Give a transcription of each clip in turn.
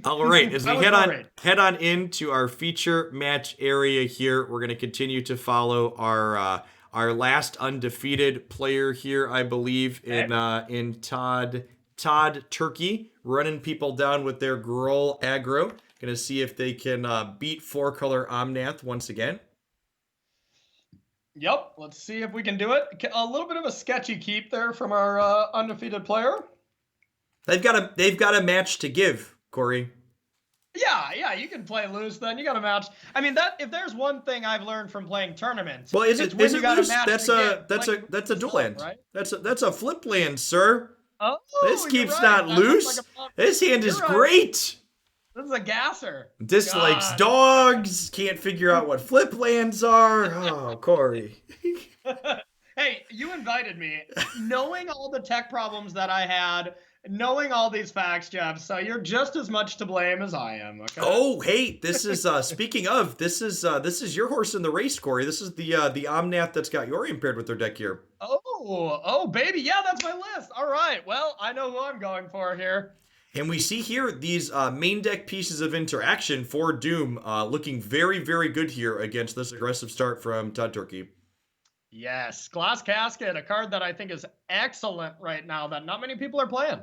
All right, as we I was worried. head on into our feature match area here, we're going to continue to follow our last undefeated player here, I believe, Okay. in Todd Turkey, running people down with their Grohl aggro. Going to see if they can beat four color Omnath once again. Yep. Let's see if we can do it. A little bit of a sketchy keep there from our undefeated player. They've got a match to give, Corey. Yeah, you can play loose then. You got a match. I mean, that if there's one thing I've learned from playing tournaments, Well, it's is when you it got a loose? match to give. Like That's a dual yourself, land. right? That's a flip land, sir. This Oh, you're keep's right. not That looks like loose. a pop. This hand You're is right. great. This is a gasser. Dislikes God. dogs. Can't figure out what flip lands are. Oh, Corey. Hey, you invited me, knowing all the tech problems that I had, knowing all these facts, Jeff. So you're just as much to blame as I am. Okay. Oh, hey, this is speaking of, this is your horse in the race, Corey. This is the Omnath that's got Yorion paired with their deck here. Oh, baby. Yeah, that's my list. All right. Well, I know who I'm going for here. And we see here these main deck pieces of interaction for Doom looking very, very good here against this aggressive start from Todd Turkey. Yes, Glass Casket, a card that I think is excellent right now that not many people are playing.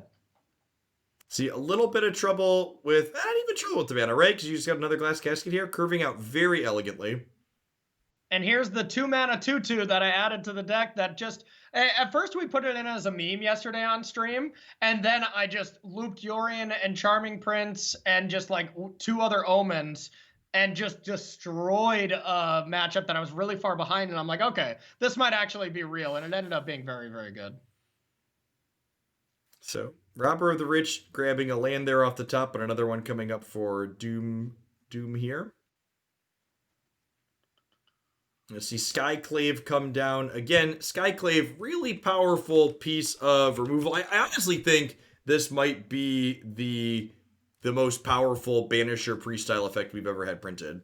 See, a little bit of trouble with, not even trouble with the mana, right? Because you just got another Glass Casket here, curving out very elegantly. And here's the 2-mana 2/2 that I added to the deck that just, at first we put it in as a meme yesterday on stream, and then I just looped Yorion and Charming Prince and just like two other omens and just destroyed a matchup that I was really far behind. And I'm like, okay, this might actually be real. And it ended up being very, very good. So, Robber of the Rich grabbing a land there off the top, but another one coming up for Doom here. Let's see Skyclave come down. Again, Skyclave, really powerful piece of removal. I honestly think this might be the most powerful Banisher pre-style effect we've ever had printed.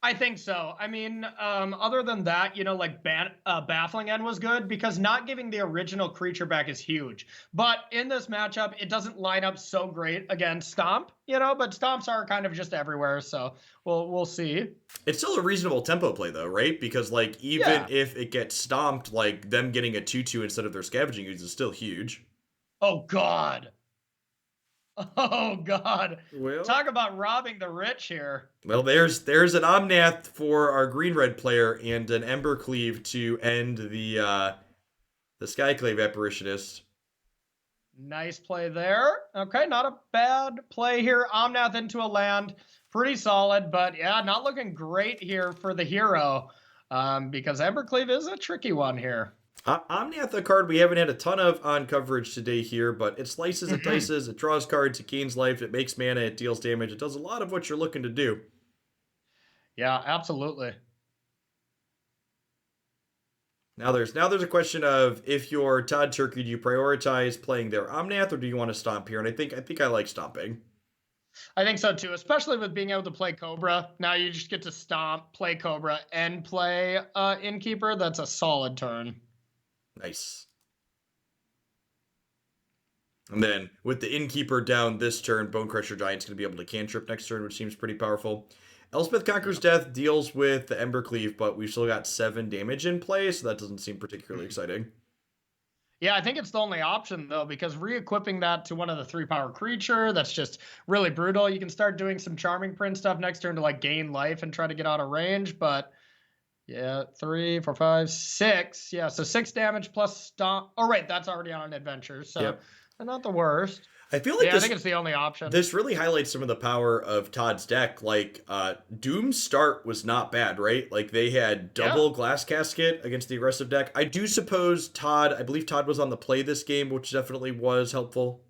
I think so. I mean, other than that, like Baffling End was good because not giving the original creature back is huge. But in this matchup, it doesn't line up so great against Stomp, but Stomps are kind of just everywhere. So we'll see. It's still a reasonable tempo play though, right? Because like even if it gets stomped, like them getting a 2/2 instead of their scavenging ooze is still huge. Oh God. Oh God. Well, talk about robbing the rich here. Well, there's an Omnath for our green-red player and an Embercleave to end the Skyclave Apparitionist. Nice play there. Okay, not a bad play here. Omnath into a land. Pretty solid, but yeah, not looking great here for the hero because Embercleave is a tricky one here. Omnath, a card we haven't had a ton of on coverage today here, but it slices, it dices, it draws cards, it gains life, it makes mana, it deals damage, it does a lot of what you're looking to do. Yeah, absolutely. Now there's a question of if you're Todd Turkey, do you prioritize playing their Omnath or do you want to stomp here? And I think I like stomping. I think so too, especially with being able to play Cobra. Now you just get to stomp, play Cobra, and play Innkeeper. That's a solid turn. Nice. And then with the Innkeeper down this turn, Bonecrusher Giant's going to be able to cantrip next turn, which seems pretty powerful. Elspeth Conquers Death deals with the Embercleave, but we've still got 7 damage in play, so that doesn't seem particularly exciting. Yeah, I think it's the only option, though, because re-equipping that to one of the 3-power creature, that's just really brutal. You can start doing some Charming Prince stuff next turn to, like, gain life and try to get out of range, but... yeah, 3, 4, 5, 6. Yeah, so 6 damage plus stomp. Oh, right, that's already on an adventure, so not the worst. I feel like I think it's the only option. This really highlights some of the power of Todd's deck. Like, Doom's start was not bad, right? Like, they had double Glass Casket against the aggressive deck. I do suppose I believe Todd was on the play this game, which definitely was helpful.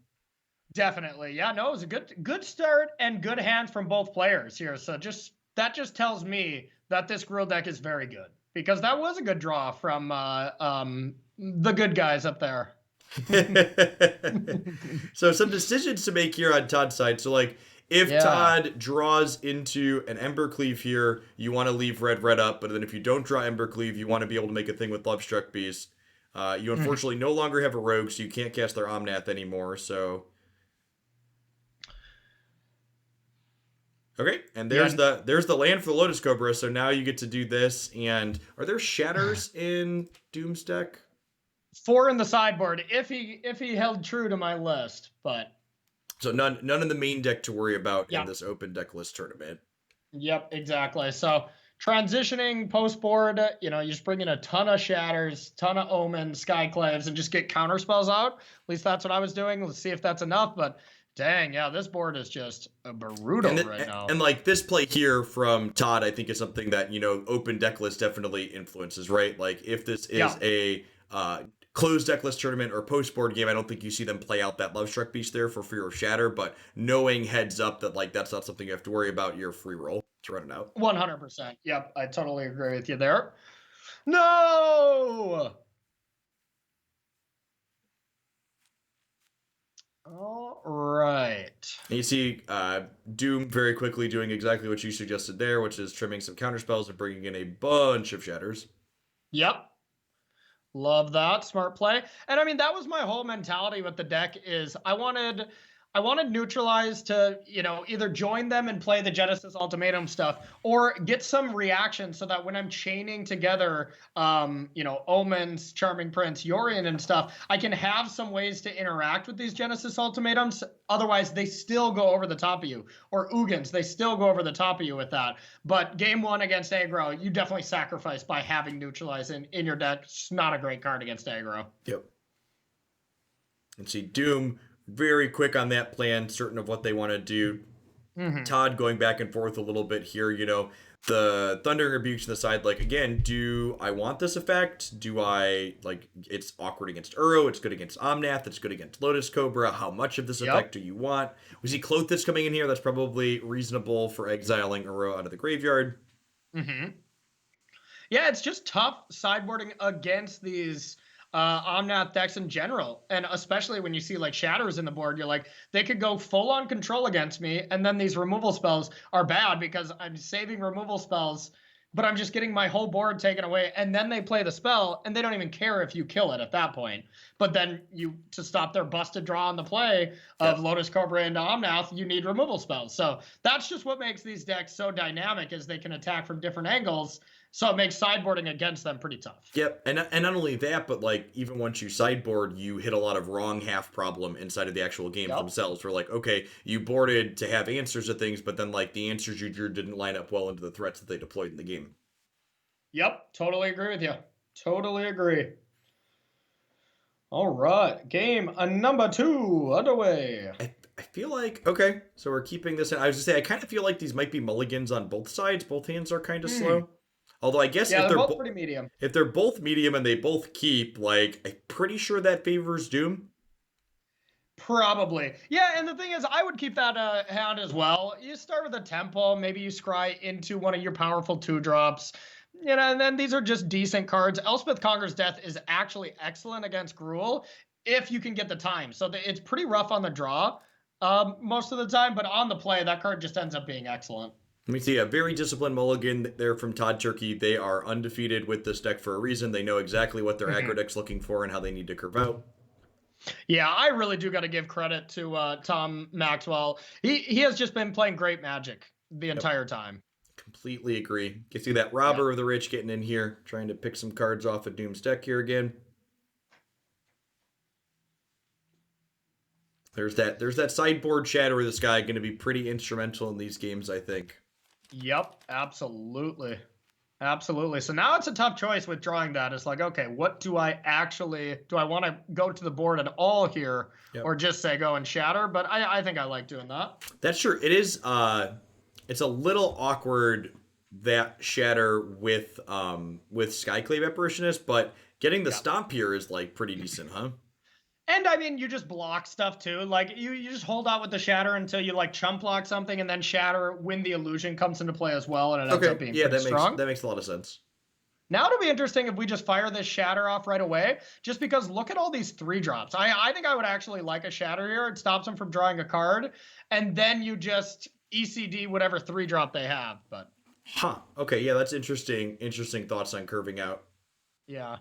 Definitely. Yeah, no, it was a good start and good hands from both players here. So that just tells me that this Grill deck is very good because that was a good draw from the good guys up there. So some decisions to make here on Todd's side. So like if Todd draws into an Embercleave here, you want to leave red up, but then if you don't draw Embercleave, you want to be able to make a thing with Lovestruck Beast. You unfortunately no longer have a rogue, so you can't cast their Omnath anymore. So Okay, and Yeah, there's the land for the Lotus Cobra. So now you get to do this. And are there shatters in Doom's deck? 4 in the sideboard if he held true to my list, but So none in the main deck to worry about in yeah. this open deck list tournament. Yep, exactly. So transitioning post board, you just bring in a ton of shatters, ton of omens, skyclaves, and just get counter spells out. At least that's what I was doing. Let's see if that's enough. But dang, yeah, this board is just brutal right now. And like this play here from Todd, I think is something that open deck list definitely influences, right? Like if this is Yeah, a closed deck list tournament or post board game, I don't think you see them play out that Love Struck Beast there for fear of shatter. But knowing heads up that like that's not something you have to worry about, your free roll to run it out. 100%. Yep, I totally agree with you there. No. All right. And you see Doom very quickly doing exactly what you suggested there, which is trimming some counter spells and bringing in a bunch of shatters. Yep. Love that. Smart play. And I mean, that was my whole mentality with the deck is I wanted Neutralize to, either join them and play the Genesis Ultimatum stuff or get some reaction so that when I'm chaining together, Omens, Charming Prince, Yorion and stuff, I can have some ways to interact with these Genesis Ultimatums. Otherwise, they still go over the top of you. Or Ugins, they still go over the top of you with that. But game 1 against Aggro, you definitely sacrifice by having Neutralize in your deck. It's not a great card against Aggro. Yep. And see Doom very quick on that plan, certain of what they want to do. Mm-hmm. Todd going back and forth a little bit here, the Thundering Rebukes on the side, like, again, do I want this effect? Do I, like, it's awkward against Uro, it's good against Omnath, it's good against Lotus Cobra, how much of this effect do you want? We see Clothis coming in here, that's probably reasonable for exiling Uro out of the graveyard. Mm-hmm. Yeah, it's just tough sideboarding against these Omnath decks in general. And especially when you see like shatters in the board, you're like, they could go full on control against me. And then these removal spells are bad because I'm saving removal spells, but I'm just getting my whole board taken away. And then they play the spell and they don't even care if you kill it at that point. But then to stop their busted draw on the play of Lotus Cobra into Omnath, you need removal spells. So that's just what makes these decks so dynamic is they can attack from different angles. So it makes sideboarding against them pretty tough. Yep, and not only that, but like even once you sideboard, you hit a lot of wrong half problem inside of the actual games themselves. Where like, okay, you boarded to have answers to things, but then like the answers you drew didn't line up well into the threats that they deployed in the game. Yep, totally agree with you. Totally agree. All right, game number 2 underway. I feel like, okay, so we're keeping this in. I was going to say, I kind of feel like these might be mulligans on both sides. Both hands are kind of slow. Although I guess if they're both pretty medium. If they're both medium and they both keep, like, I'm pretty sure that favors Doom. Probably. Yeah, and the thing is, I would keep that hand as well. You start with a Temple, maybe you scry into one of your powerful 2-drops. And then these are just decent cards. Elspeth Conquers Death is actually excellent against Gruul if you can get the time. So it's pretty rough on the draw most of the time, but on the play, that card just ends up being excellent. Let me see a very disciplined mulligan there from Todd Turkey. They are undefeated with this deck for a reason. They know exactly what their aggro deck's looking for and how they need to curve out. Yeah, I really do got to give credit to Tom Maxwell. He has just been playing great Magic the entire time. Completely agree. You see that Robber of the Rich getting in here, trying to pick some cards off of Doom's deck here again. There's that sideboard shatter of this guy going to be pretty instrumental in these games, I think. Yep, absolutely. Absolutely. So now it's a tough choice with drawing that. It's like, okay, what do I want to go to the board at all here or just say go and shatter? But I think I like doing that. That's true. It is, it's a little awkward that shatter with Skyclave Apparitionist, but getting the stomp here is like pretty decent, huh? And I mean, you just block stuff too. Like you just hold out with the shatter until you like chump block something, and then shatter when the illusion comes into play as well, and it ends up being pretty strong. That makes a lot of sense. Now it'll be interesting if we just fire this shatter off right away, just because look at all these 3-drops. I think I would actually like a shatter here. It stops them from drawing a card, and then you just ECD whatever 3-drop they have. But okay, yeah, that's interesting. Interesting thoughts on curving out. Yeah.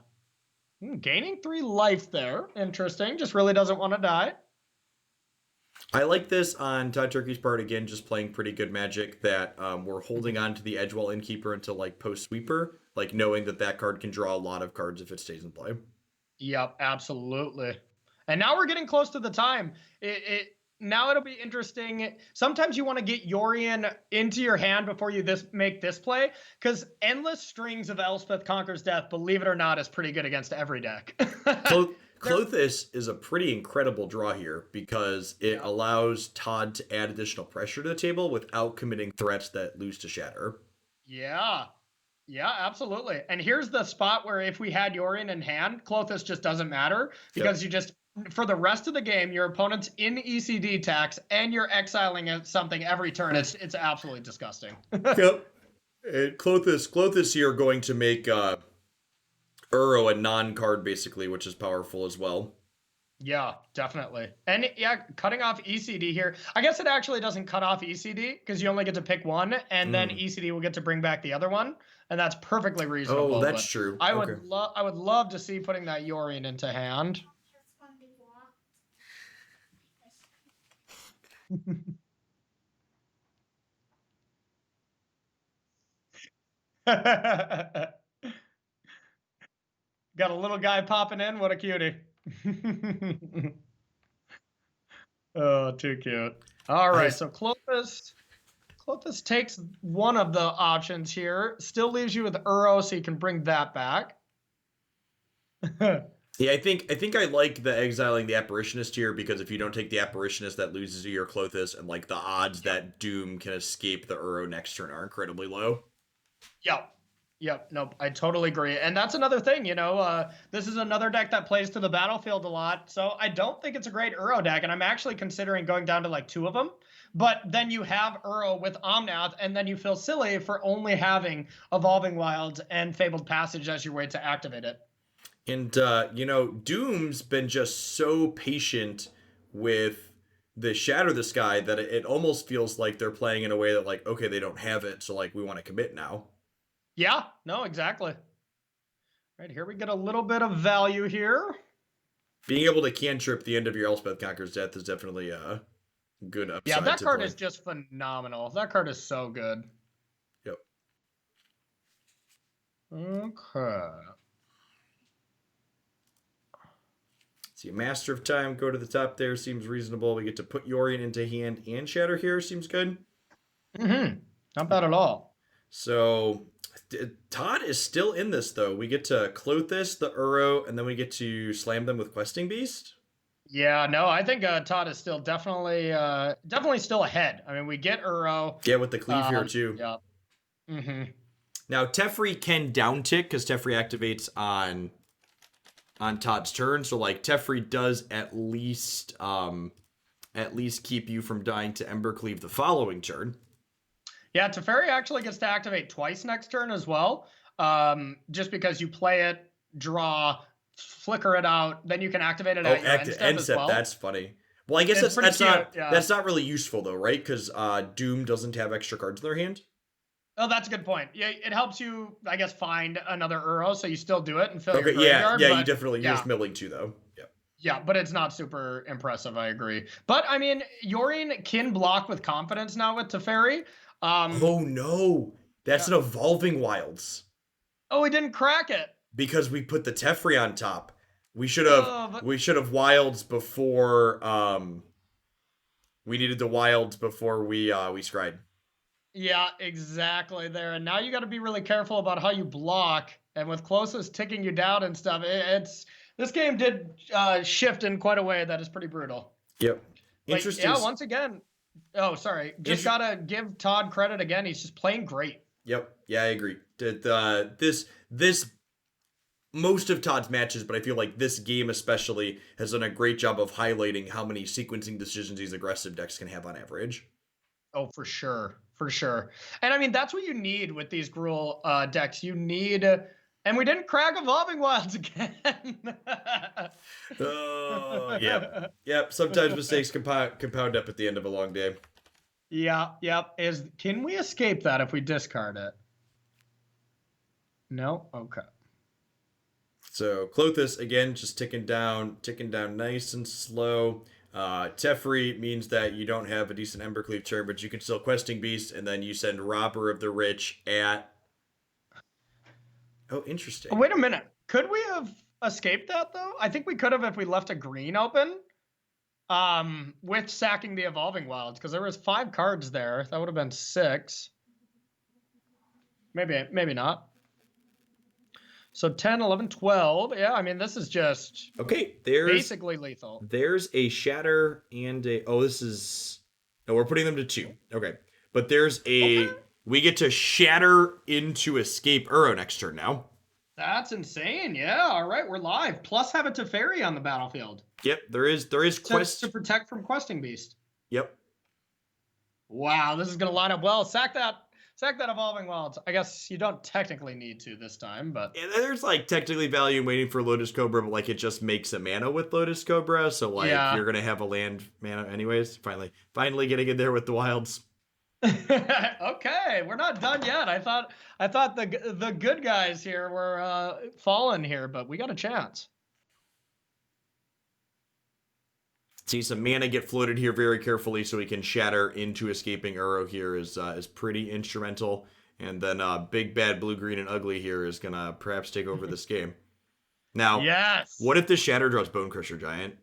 Gaining 3 life there. Interesting. Just really doesn't want to die. I like this on Todd Turkey's part again, just playing pretty good Magic. That we're holding on to the Edgewall Innkeeper until like post sweeper, like knowing that that card can draw a lot of cards if it stays in play. Yep, absolutely. And now we're getting close to the time. It now it'll be interesting. Sometimes you want to get Yorion into your hand before you make this play, because endless strings of Elspeth Conquers Death, believe it or not, is pretty good against every deck. Klothys is a pretty incredible draw here because it Yeah. allows Todd to add additional pressure to the table without committing threats that lose to shatter. Yeah. Yeah, absolutely. And here's the spot where if we had Yorion in hand, Klothys just doesn't matter because you just, for the rest of the game, your opponent's in ECD tax and you're exiling something every turn. It's absolutely disgusting. Yep. And Klothys here going to make Uro a non-card basically, which is powerful as well. Yeah, definitely. And yeah, cutting off ECD here. I guess it actually doesn't cut off ECD because you only get to pick one and then ECD will get to bring back the other one. And that's perfectly reasonable. Oh, that's true. I would love to see putting that Yorion into hand. Got a little guy popping in. What a cutie. Oh, too cute. All right, so Klothys takes one of the options here. Still leaves you with Uro, so you can bring that back. Yeah, I think I like the exiling the apparitionist here because if you don't take the apparitionist, that loses you your Klothys, and like the odds that Doom can escape the Uro next turn are incredibly low. Yep. Yep. Nope. I totally agree. And that's another thing, this is another deck that plays to the battlefield a lot. So I don't think it's a great Uro deck. And I'm actually considering going down to like 2 of them. But then you have Uro with Omnath, and then you feel silly for only having Evolving Wilds and Fabled Passage as your way to activate it. And, Doom's been just so patient with the Shatter the Sky that it almost feels like they're playing in a way that, like, okay, they don't have it, so, like, we want to commit now. Yeah, no, exactly. Right, here we get a little bit of value here. Being able to cantrip the end of your Elspeth Conquers Death is definitely a good upside. Yeah, that card is just phenomenal. That card is so good. Yep. Okay. See, Master of Time, go to the top there, seems reasonable. We get to put Yorion into hand and Shatter here, seems good. Not bad at all. So, Todd is still in this, though. We get to Klothys, the Uro, and then we get to slam them with Questing Beast. Yeah, no, I think Todd is still definitely still ahead. I mean, we get Uro. Yeah, with the cleave here, too. Yeah. Now, Teferi can downtick because Teferi activates on Todd's turn, so like Teferi does at least keep you from dying to Embercleave the following turn. Yeah, Teferi actually gets to activate twice next turn as well. Just because you play it, draw, flicker it out, then you can activate it at your end step as well. That's funny. Well, I guess that's not really useful though, right? Because Doom doesn't have extra cards in their hand. Oh, that's a good point. Yeah, it helps you, I guess, find another Uro, so you still do it and fill your graveyard. Yeah, you definitely you're just milling too, though. Yeah. Yeah, but it's not super impressive. I agree. But I mean, Yorion can block with confidence now with Teferi. Oh no, that's an Evolving Wilds. Oh, we didn't crack it because we put the Teferi on top. We should have Wilds before. We needed the Wilds before we scryed. Yeah, exactly there. And now you got to be really careful about how you block. And with closest ticking you down and stuff, this game did shift in quite a way that is pretty brutal. Yep. Interesting. Yeah, once again. Oh, sorry. Just got to give Todd credit again. He's just playing great. Yep. Yeah, I agree. This most of Todd's matches, but I feel like this game especially has done a great job of highlighting how many sequencing decisions these aggressive decks can have on average. Oh, for sure. For sure. And I mean, that's what you need with these Gruul decks. You need, and we didn't crack Evolving Wilds again. Oh, yeah. Yep. Sometimes mistakes compound up at the end of a long day. Yeah. Yep. Can we escape that if we discard it? No? Okay. So Klothys, again, just ticking down nice and slow. Teferi means that you don't have a decent Embercleave turn, but you can still Questing Beast, and then you send Robber of the Rich at. Oh, interesting. Wait a minute. Could we have escaped that though? I think we could have if we left a green open. With sacking the Evolving Wilds, because there was 5 cards there. That would have been 6. Maybe not. So 10, 11, 12. Yeah, I mean, this is just okay. There's basically lethal. There's a Shatter and a. Oh, this is. No, we're putting them to 2. Okay, but there's a. Okay. We get to Shatter into Escape Uro next turn now. That's insane. Yeah. All right, we're live. Plus, have a Teferi on the battlefield. Yep, there is to protect from Questing Beast. Yep. Wow, this is gonna line up well. Sack that Evolving Wilds. I guess you don't technically need to this time, but yeah, there's like technically value in waiting for Lotus Cobra, but like it just makes a mana with Lotus Cobra, so like you're gonna have a land mana anyways. Finally getting in there with the wilds. Okay, we're not done yet. I thought the good guys here were fallen here, but we got a chance. See some mana get floated here very carefully, so we can Shatter into Escaping Uro here is pretty instrumental. And then big bad blue green and ugly here is gonna perhaps take over this game. Now, yes. What if the Shatter draws Bone Crusher Giant?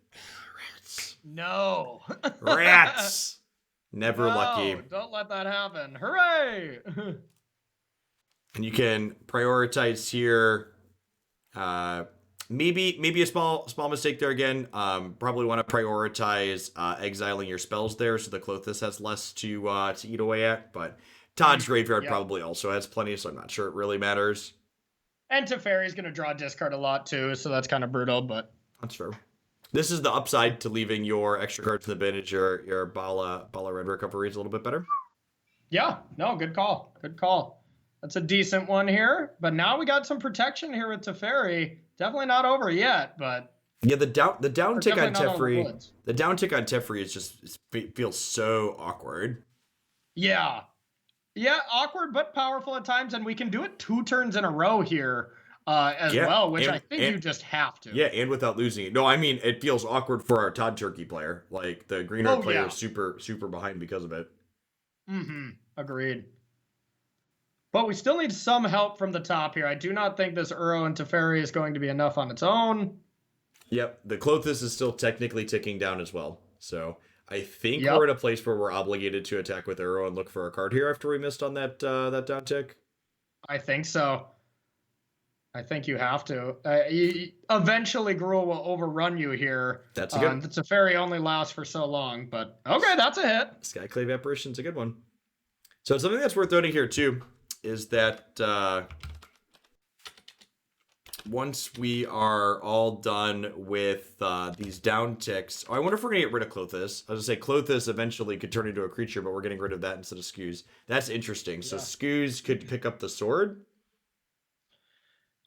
Rats. No. Rats. Never no, lucky. Don't let that happen. Hooray! And you can prioritize here. Maybe a small mistake there again. Probably want to prioritize exiling your spells there, so the Klothys has less to eat away at. But Todd's Graveyard probably also has plenty, so I'm not sure it really matters. And Teferi's going to draw discard a lot too, so that's kind of brutal. But that's true. This is the upside to leaving your extra cards in the bin. Is your Bala Red recovery is a little bit better. Yeah. No. Good call. Good call. That's a decent one here. But now we got some protection here with Teferi. Definitely not over yet, but yeah, the down tick on Teferi. The down tick on Teferi is just feels so awkward. Yeah, awkward but powerful at times, and we can do it 2 turns in a row here as well, which I think you just have to. Yeah, and without losing it. No, I mean it feels awkward for our Todd Turkey player. Like the green player is super behind because of it. Agreed. But we still need some help from the top here. I do not think this Uro and Teferi is going to be enough on its own. Yep, the Klothys is still technically ticking down as well. So I think we're in a place where we're obligated to attack with Uro and look for a card here after we missed on that down tick. I think so. I think you have to. Eventually, Gruul will overrun you here. That's a good. The Teferi only lasts for so long, but okay, that's a hit. Skyclave Apparition's a good one. So something that's worth noting here too is that once we are all done with these down ticks, I wonder if we're gonna get rid of Klothys. I was gonna say Klothys eventually could turn into a creature, but we're getting rid of that instead of Scoos. That's interesting. So Scoos could pick up the sword.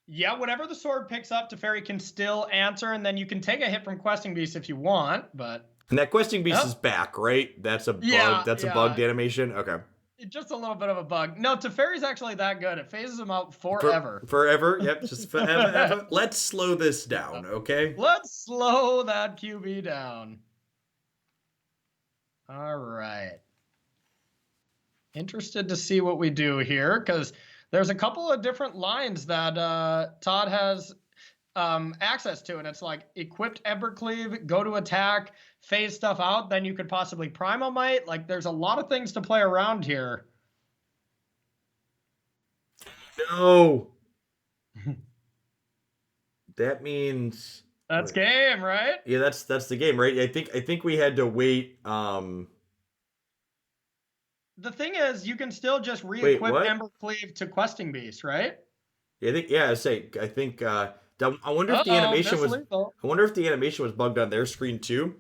Yeah, whatever the sword picks up, Teferi can still answer, and then you can take a hit from Questing Beast if you want, but... And that Questing Beast is back, right? That's a bug. That's a bugged animation? Okay. Just a little bit of a bug. No, Teferi's actually that good. It phases him out forever. Forever? Yep, just forever. Let's slow this down, okay? Let's slow that QB down. All right. Interested to see what we do here, because there's a couple of different lines that Todd has access to, and it's like equipped Embercleave, go to attack, phase stuff out, then you could possibly Primal Might. Like, there's a lot of things to play around here. No. That means that's game, right? Yeah, that's the game, right? I think we had to wait. The thing is, you can still just re-equip Embercleave to Questing Beast, right? Yeah, I think I wonder if the animation was. I wonder if the animation was bugged on their screen too.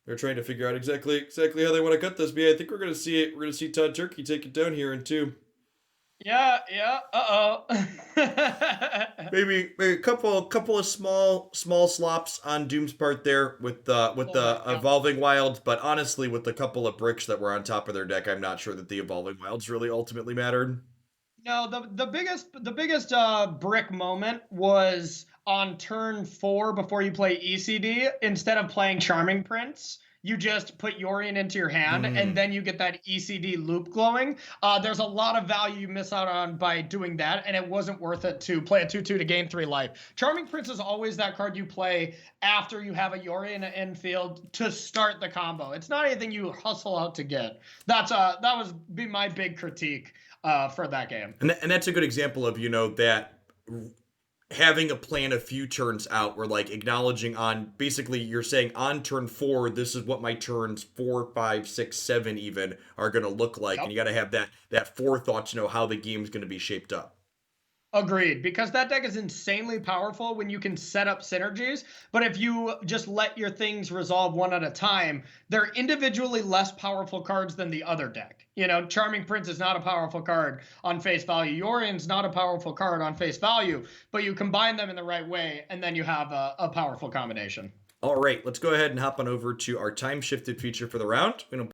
They're trying to figure out exactly how they want to cut this. But yeah, I think we're gonna see it. We're gonna see Todd Turkey take it down here in 2. Yeah. maybe a couple of small slops on Doom's part there with the Evolving Wilds, but honestly, with the couple of bricks that were on top of their deck, I'm not sure that the Evolving Wilds really ultimately mattered. No, the biggest brick moment was on turn 4 before you play ECD, instead of playing Charming Prince, you just put Yorion into your hand, and then you get that ECD loop glowing. There's a lot of value you miss out on by doing that, and it wasn't worth it to play a 2/2 to gain 3 life. Charming Prince is always that card you play after you have a Yorion in field to start the combo. It's not anything you hustle out to get. That was be my big critique for that game. And that's a good example of, that having a plan a few turns out, where like acknowledging on, basically you're saying on turn 4, this is what my turns 4, 5, 6, 7 even are going to look like. Yep. And you got to have that forethought to know how the game's going to be shaped up. Agreed, because that deck is insanely powerful when you can set up synergies, but if you just let your things resolve one at a time, they're individually less powerful cards than the other deck. Charming Prince is not a powerful card on face value. Yorion's not a powerful card on face value, but you combine them in the right way, and then you have a powerful combination. All right, let's go ahead and hop on over to our time shifted feature for the round.